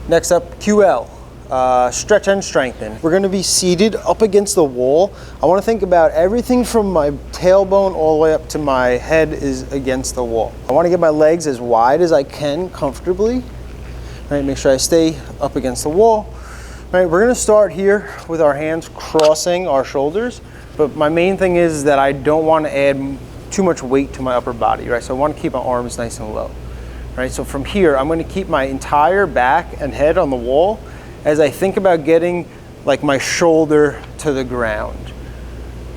Next up, QL. Stretch and strengthen. We're gonna be seated up against the wall. I wanna think about everything from my tailbone all the way up to my head is against the wall. I wanna get my legs as wide as I can comfortably. Right, make sure I stay up against the wall. Right, we're gonna start here with our hands crossing our shoulders, but my main thing is that I don't wanna add too much weight to my upper body, right? So I wanna keep my arms nice and low. Right, so from here, I'm gonna keep my entire back and head on the wall as I think about getting like my shoulder to the ground,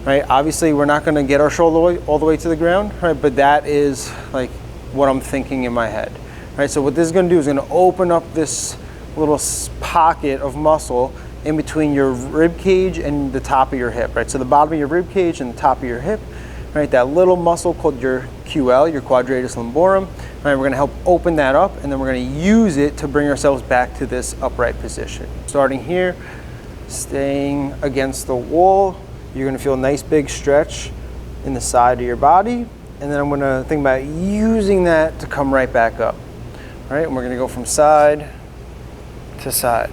right? Obviously, we're not gonna get our shoulder all the way to the ground, right? But that is like what I'm thinking in my head, right? So what this is gonna do is gonna open up this little pocket of muscle in between your rib cage and the top of your hip, right? So the bottom of your rib cage and the top of your hip, right? That little muscle called your QL, your quadratus lumborum, right? We're gonna help open that up, and then we're gonna use it to bring ourselves back to this upright position. Starting here, staying against the wall, you're gonna feel a nice big stretch in the side of your body, and then I'm gonna think about using that to come right back up, right? And we're gonna go from side to side.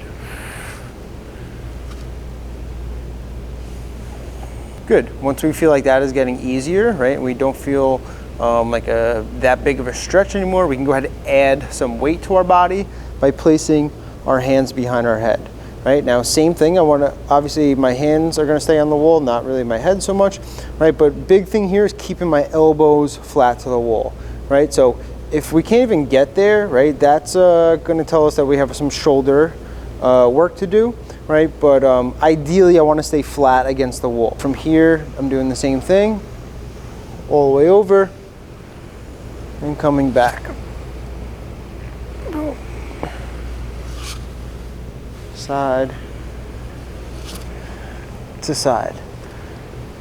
Good. Once we feel like that is getting easier, right? We don't feel like that big of a stretch anymore. We can go ahead and add some weight to our body by placing our hands behind our head. Right now, same thing. I want to, obviously my hands are going to stay on the wall, not really my head so much, right? But big thing here is keeping my elbows flat to the wall, right? So if we can't even get there, right, that's going to tell us that we have some shoulder work to do, right? But ideally, I want to stay flat against the wall. From here, I'm doing the same thing, all the way over, and coming back. Side to side.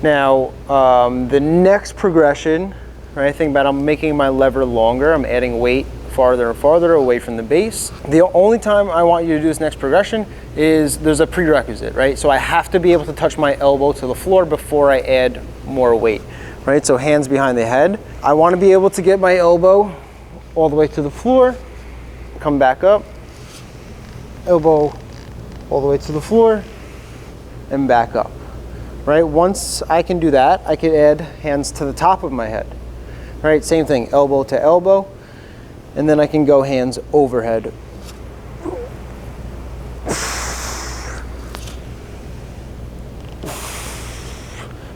Now, the next progression, right, think about I'm making my lever longer. I'm adding weight farther and farther away from the base. The only time I want you to do this next progression is there's a prerequisite, right? So I have to be able to touch my elbow to the floor before I add more weight, right? So hands behind the head. I want to be able to get my elbow all the way to the floor, come back up, elbow all the way to the floor, and back up, right? Once I can do that, I can add hands to the top of my head, right? Same thing, elbow to elbow, and then I can go hands overhead.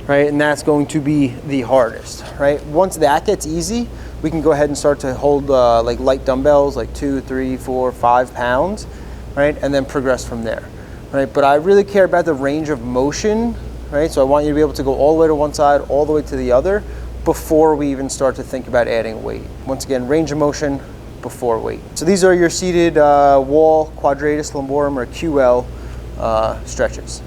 Right, and that's going to be the hardest, right? Once that gets easy, we can go ahead and start to hold like light dumbbells, like 2, 3, 4, 5 pounds, right? And then progress from there, right? But I really care about the range of motion, right? So I want you to be able to go all the way to one side, all the way to the other, before we even start to think about adding weight. Once again, range of motion before weight. So these are your seated wall quadratus lumborum or QL stretches.